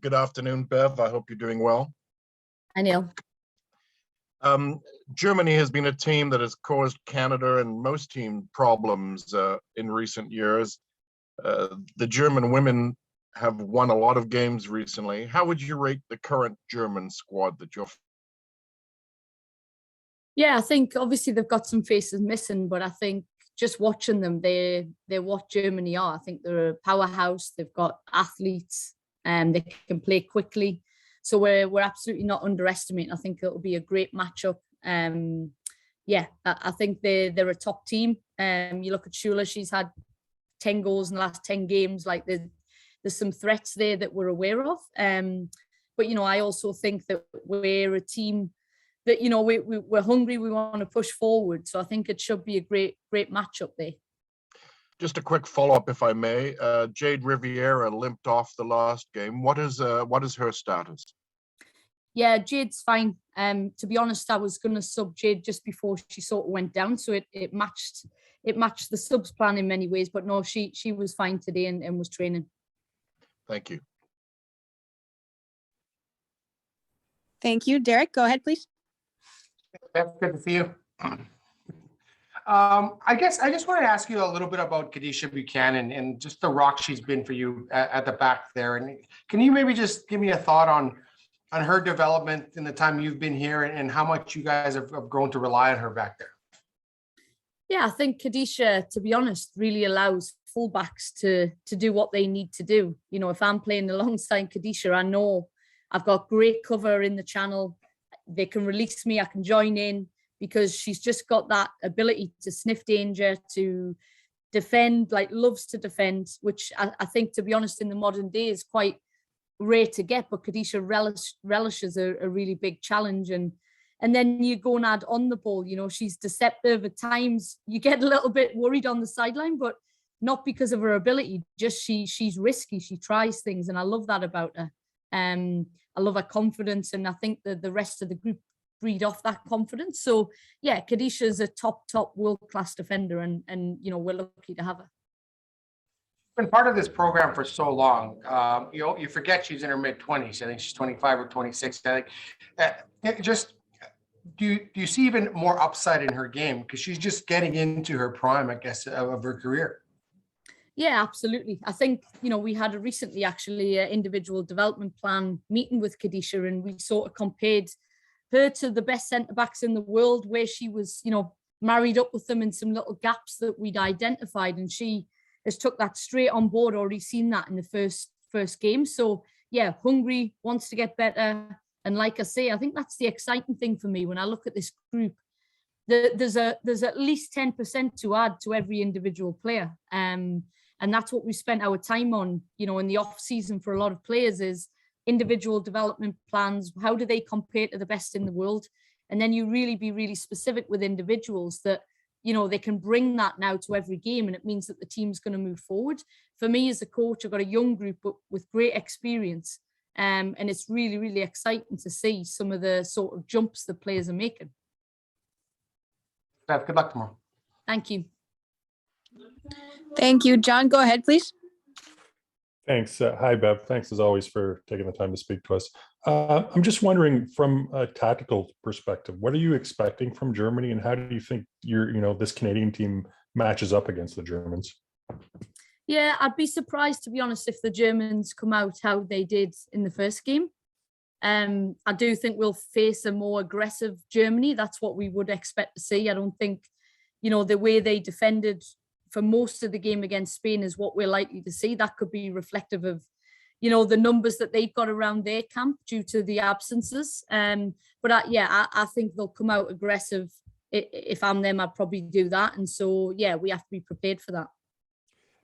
Good afternoon, Bev. I hope you're doing well. I know. Germany has been a team that has caused Canada and most team problems in recent years. The German women have won a lot of games recently. How would you rate the current German squad that you're? Yeah, I think obviously they've got some faces missing, but I think just watching them, they're what Germany are. I think they're a powerhouse. They've got athletes and they can play quickly. So we're absolutely not underestimating. I think it'll be a great matchup. Yeah, I think they're a top team. You look at Schüller, she's had 10 goals in the last 10 games. Like there's some threats there that we're aware of. But, I also think that we're a team that, we're hungry, we want to push forward. So I think it should be a great matchup there. Just a quick follow-up, if I may. Jade Riviera limped off the last game. What is her status? Yeah, Jade's fine. To be honest, I was going to sub Jade just before she sort of went down, so it matched the subs plan in many ways. But no, she was fine today and was training. Thank you. Thank you, Derek. Go ahead, please. That's good to see you. I guess I just wanted to ask you a little bit about Kadeisha Buchanan and just the rock she's been for you at the back there. And can you maybe just give me a thought on her development in the time you've been here and how much you guys have grown to rely on her back there? Yeah, I think Kadeisha, to be honest, really allows fullbacks to do what they need to do. If I'm playing alongside Kadeisha, I know I've got great cover in the channel. They can release me, I can join in, because she's just got that ability to sniff danger, to defend, loves to defend, which I think, to be honest, in the modern day is quite rare to get. But Kadeisha relishes a really big challenge. And then you go and add on the ball, she's deceptive at times. You get a little bit worried on the sideline, but not because of her ability, just she's risky. She tries things, and I love that about her. I love her confidence, and I think that the rest of the group breed off that confidence. So yeah, Kadeisha's a top world-class defender, and we're lucky to have her. Been part of this program for so long. You forget she's in her mid-20s. I think she's 25 or 26. I think do you see even more upside in her game, because she's just getting into her prime, I guess, of her career? Yeah, absolutely. I think, we had recently actually an individual development plan meeting with Kadeisha, and we sort of compared her to the best centre-backs in the world, where she was, married up with them in some little gaps that we'd identified, and she has took that straight on board, already seen that in the first game. So yeah, hungry, wants to get better. And like I say, I think that's the exciting thing for me when I look at this group. There's at least 10% to add to every individual player. And that's what we spent our time on, in the off season for a lot of players, is individual development plans. How do they compare to the best in the world? And then you really be really specific with individuals that, they can bring that now to every game, and it means that the team's going to move forward. For me as a coach, I've got a young group but with great experience. And it's really, really exciting to see some of the sort of jumps the players are making. Good luck tomorrow. Thank you. Thank you. John, go ahead, please. Thanks. Hi, Bev. Thanks as always for taking the time to speak to us. I'm just wondering, from a tactical perspective, what are you expecting from Germany, and how do you think this Canadian team matches up against the Germans? Yeah, I'd be surprised, to be honest, if the Germans come out how they did in the first game. I do think we'll face a more aggressive Germany. That's what we would expect to see. I don't think, the way they defended for most of the game against Spain is what we're likely to see. That could be reflective of, the numbers that they've got around their camp due to the absences. But I think they'll come out aggressive. If I'm them, I'd probably do that. And so, yeah, we have to be prepared for that.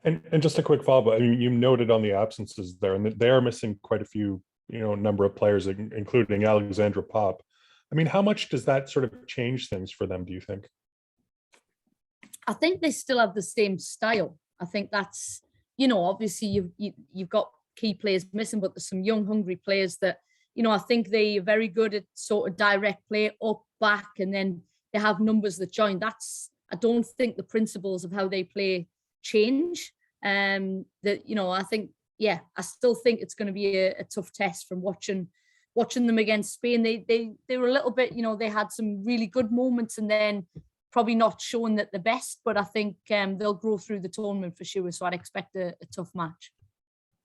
And just a quick follow-up. I mean, you noted on the absences there, and they are missing quite a few, number of players, including Alexandra Pop. I mean, how much does that sort of change things for them, do you think? I think they still have the same style. I think that's, obviously you've got key players missing, but there's some young, hungry players that, I think they are very good at sort of direct play, up, back, and then they have numbers that join. I don't think the principles of how they play change. I think yeah, I still think it's going to be a tough test from watching them against Spain. They were a little bit, they had some really good moments and then probably not showing that the best, but I think they'll grow through the tournament for sure. So I'd expect a tough match.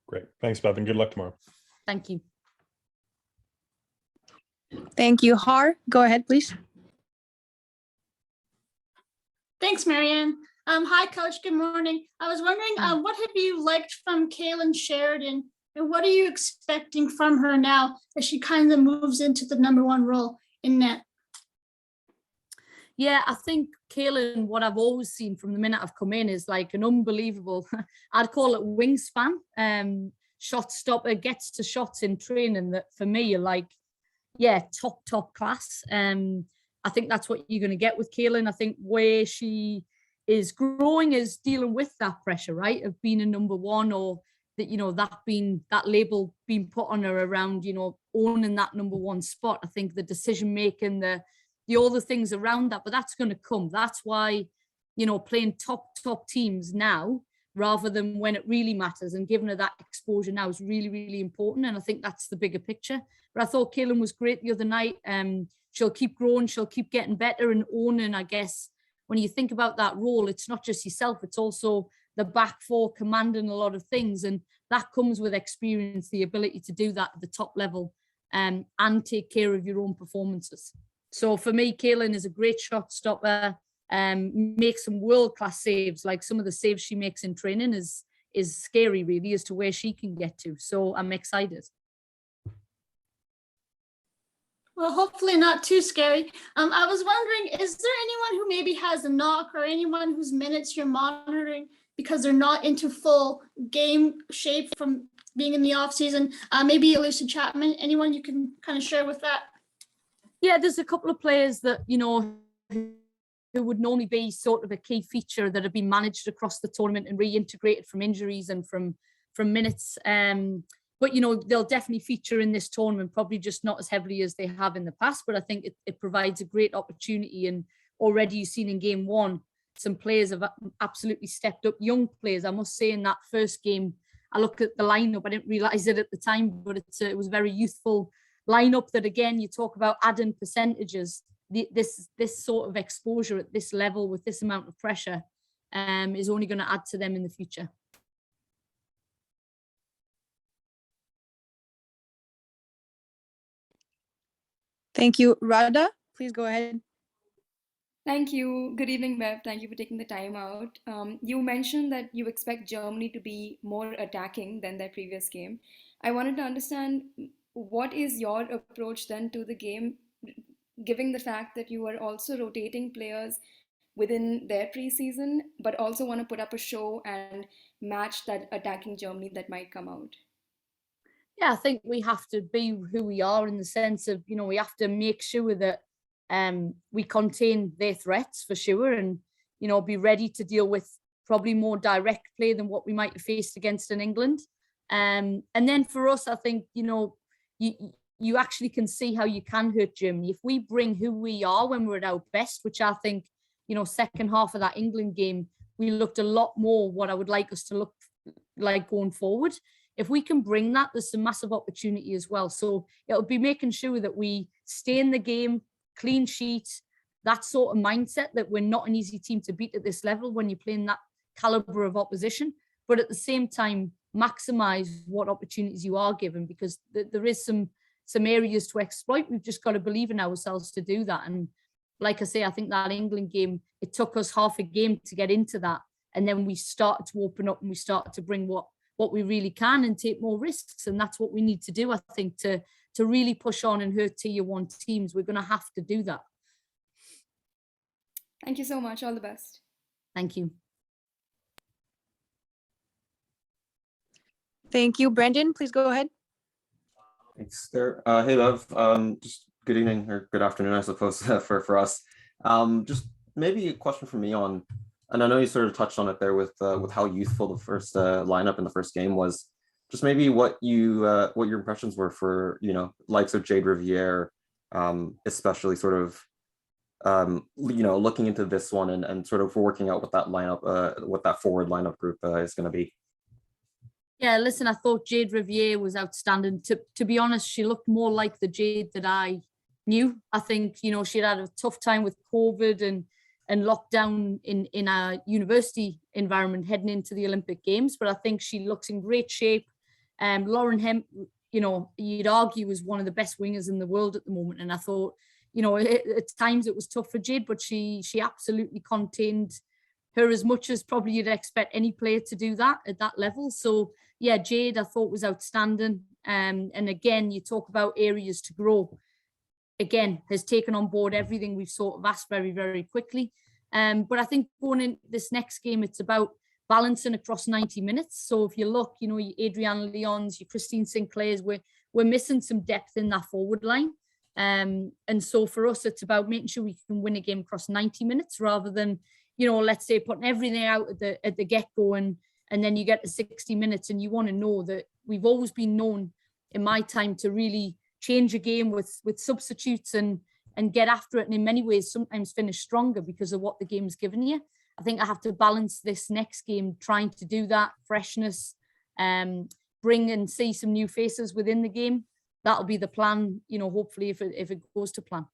Great. Thanks, Bev, and good luck tomorrow. Thank you. Thank you. Har, go ahead, please. Thanks, Marianne. Hi, Coach. Good morning. I was wondering, what have you liked from Kaylin Sheridan, and what are you expecting from her now as she kind of moves into the #1 role in net? Yeah, I think Kaylin, what I've always seen from the minute I've come in is like an unbelievable, I'd call it wingspan, shot stopper, gets to shots in training that for me are like, yeah, top class. I think that's what you're going to get with Kaylin. I think where she is growing is dealing with that pressure, right, of being a #1, or that that label being put on her around, owning that #1 spot. I think the decision making, the all the things around that, but that's going to come. That's why, playing top teams now rather than when it really matters, and giving her that exposure now is really, really important. And I think that's the bigger picture. But I thought Kaylin was great the other night. She'll keep growing, she'll keep getting better and owning, I guess, when you think about that role, it's not just yourself, it's also the back four commanding a lot of things. And that comes with experience, the ability to do that at the top level, and take care of your own performances. So for me, Kaylin is a great shot stopper, makes some world-class saves. Like some of the saves she makes in training is scary really as to where she can get to. So I'm excited. Well, hopefully not too scary. I was wondering, is there anyone who maybe has a knock, or anyone whose minutes you're monitoring because they're not into full game shape from being in the off season? Maybe Alyssa Chapman, anyone you can kind of share with that? Yeah, there's a couple of players that, who would normally be sort of a key feature that have been managed across the tournament and reintegrated from injuries and from minutes. But, they'll definitely feature in this tournament, probably just not as heavily as they have in the past. But I think it provides a great opportunity. And already you've seen in game one, some players have absolutely stepped up, young players. I must say in that first game, I looked at the lineup. I didn't realize it at the time, but it was a very youthful lineup that, again, you talk about adding percentages. This sort of exposure at this level with this amount of pressure is only going to add to them in the future. Thank you. Radha, please go ahead. Thank you. Good evening, Bev. Thank you for taking the time out. You mentioned that you expect Germany to be more attacking than their previous game. I wanted to understand, what is your approach then to the game, given the fact that you are also rotating players within their preseason, but also want to put up a show and match that attacking Germany that might come out? Yeah, I think we have to be who we are in the sense of, we have to make sure that we contain their threats for sure, and, be ready to deal with probably more direct play than what we might have faced against in England. And then for us, I think, you actually can see how you can hurt Germany. If we bring who we are when we're at our best, which I think, second half of that England game, we looked a lot more what I would like us to look like going forward. If we can bring that, there's some massive opportunity as well. So it'll be making sure that we stay in the game, clean sheet, that sort of mindset that we're not an easy team to beat at this level when you're playing that caliber of opposition, but at the same time, maximize what opportunities you are given, because there is some areas to exploit. We've just got to believe in ourselves to do that. And like I say, I think that England game, it took us half a game to get into that. And then we started to open up and we started to bring what we really can and take more risks. And that's what we need to do, I think, to really push on and hurt tier one teams. We're going to have to do that. Thank you so much. All the best. Thank you. Thank you. Brendan, please go ahead. Thanks there. Hey, Bev. Just good evening or good afternoon, I suppose, for us. Just maybe a question for me on, and I know you sort of touched on it there with how youthful the first lineup in the first game was. Just maybe what your impressions were for, likes of Jade Riviere, especially sort of looking into this one and sort of working out what that lineup, what that forward lineup group is going to be. Yeah, listen, I thought Jade Riviere was outstanding. To be honest, she looked more like the Jade that I knew. I think, you know, she'd had a tough time with COVID and lockdown in a university environment heading into the Olympic Games, but I think she looks in great shape. Lauren Hemp, you know, you'd argue is one of the best wingers in the world at the moment. And I thought, you know, at times it was tough for Jade, but she absolutely contained her as much as probably you'd expect any player to do that at that level. So yeah, Jade I thought was outstanding. And again, you talk about areas to grow. Again, has taken on board everything we've sort of asked very, very quickly. But I think going in this next game, it's about balancing across 90 minutes. So if you look, you know, your Adrienne Leon's, your Christine Sinclair's, we're missing some depth in that forward line. And so for us, it's about making sure we can win a game across 90 minutes rather than, you know, let's say putting everything out at the get-go and then you get to 60 minutes and you want to know that we've always been known in my time to really change a game with substitutes and get after it. And in many ways, sometimes finish stronger because of what the game's given you. I think I have to balance this next game, trying to do that freshness, bring and see some new faces within the game. That'll be the plan, you know, hopefully if it goes to plan.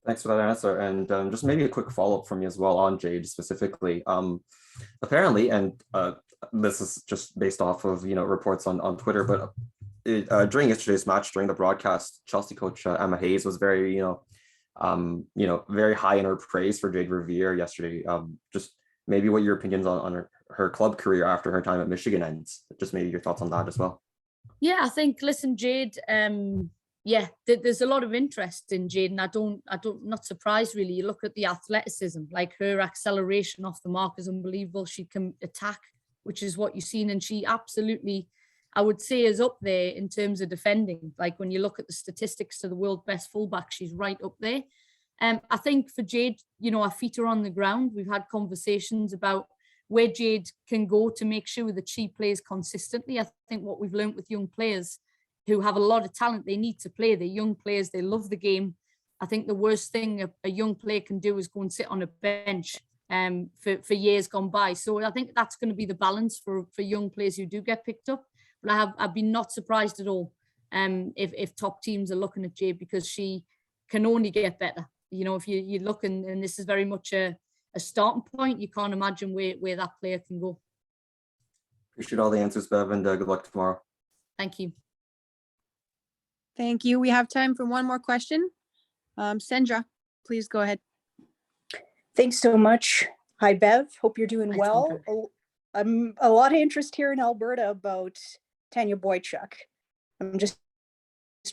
Thanks for that answer. And just maybe a quick follow-up from me as well on Jade specifically. Apparently, and this is just based off of, you know, reports on Twitter, but during yesterday's match, during the broadcast, Chelsea coach Emma Hayes was very, very high in her praise for Jade Riviere yesterday. Just maybe what your opinions on her club career after her time at Michigan ends. Just maybe your thoughts on that as well. Yeah, I think, listen, Jade, there's a lot of interest in Jade, and not surprised really. You look at the athleticism, like her acceleration off the mark is unbelievable. She can attack, which is what you've seen, and she absolutely, I would say, is up there in terms of defending. Like when you look at the statistics to the world best fullback, she's right up there. I think for Jade, you know, our feet are on the ground. We've had conversations about where Jade can go to make sure that she plays consistently. I think what we've learned with young players who have a lot of talent, they need to play. They're young players, they love the game. I think the worst thing a young player can do is go and sit on a bench for years gone by. So I think that's going to be the balance for young players who do get picked up. But I've been not surprised at all if top teams are looking at Jade, because she can only get better. You know, if you look, and this is very much a starting point, you can't imagine where that player can go. Appreciate all the answers, Bev, and good luck tomorrow. Thank you. Thank you. We have time for one more question. Sandra, please go ahead. Thanks so much. Hi, Bev. Hope you're doing Hi, well. A lot of interest here in Alberta about Tanya Boychuk. I'm just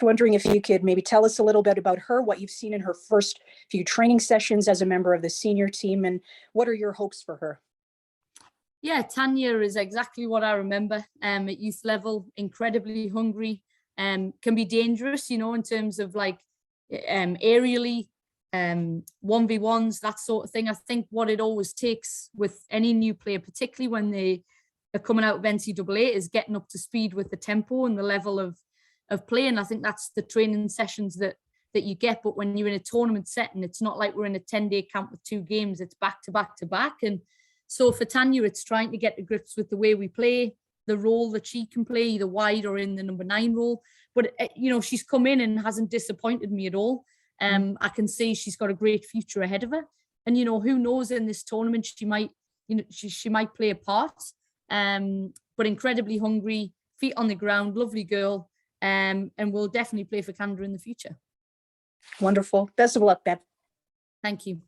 wondering if you could maybe tell us a little bit about her, what you've seen in her first few training sessions as a member of the senior team, and what are your hopes for her? Yeah, Tanya is exactly what I remember at youth level, incredibly hungry, can be dangerous, you know, in terms of like aerially, 1v1s, that sort of thing. I think what it always takes with any new player, particularly when they are coming out of NCAA, is getting up to speed with the tempo and the level of play. And I think that's the training sessions that you get. But when you're in a tournament setting, it's not like we're in a 10-day camp with 2 games. It's back to back to back. And so for Tanya, it's trying to get to grips with the way we play, the role that she can play, either wide or in the number 9 role. But, you know, she's come in and hasn't disappointed me at all. I can see she's got a great future ahead of her. And, you know, who knows, in this tournament, she might, you know, she might play a part. But incredibly hungry, feet on the ground, lovely girl. And will definitely play for Canada in the future. Wonderful. Best of luck, Bev. Thank you.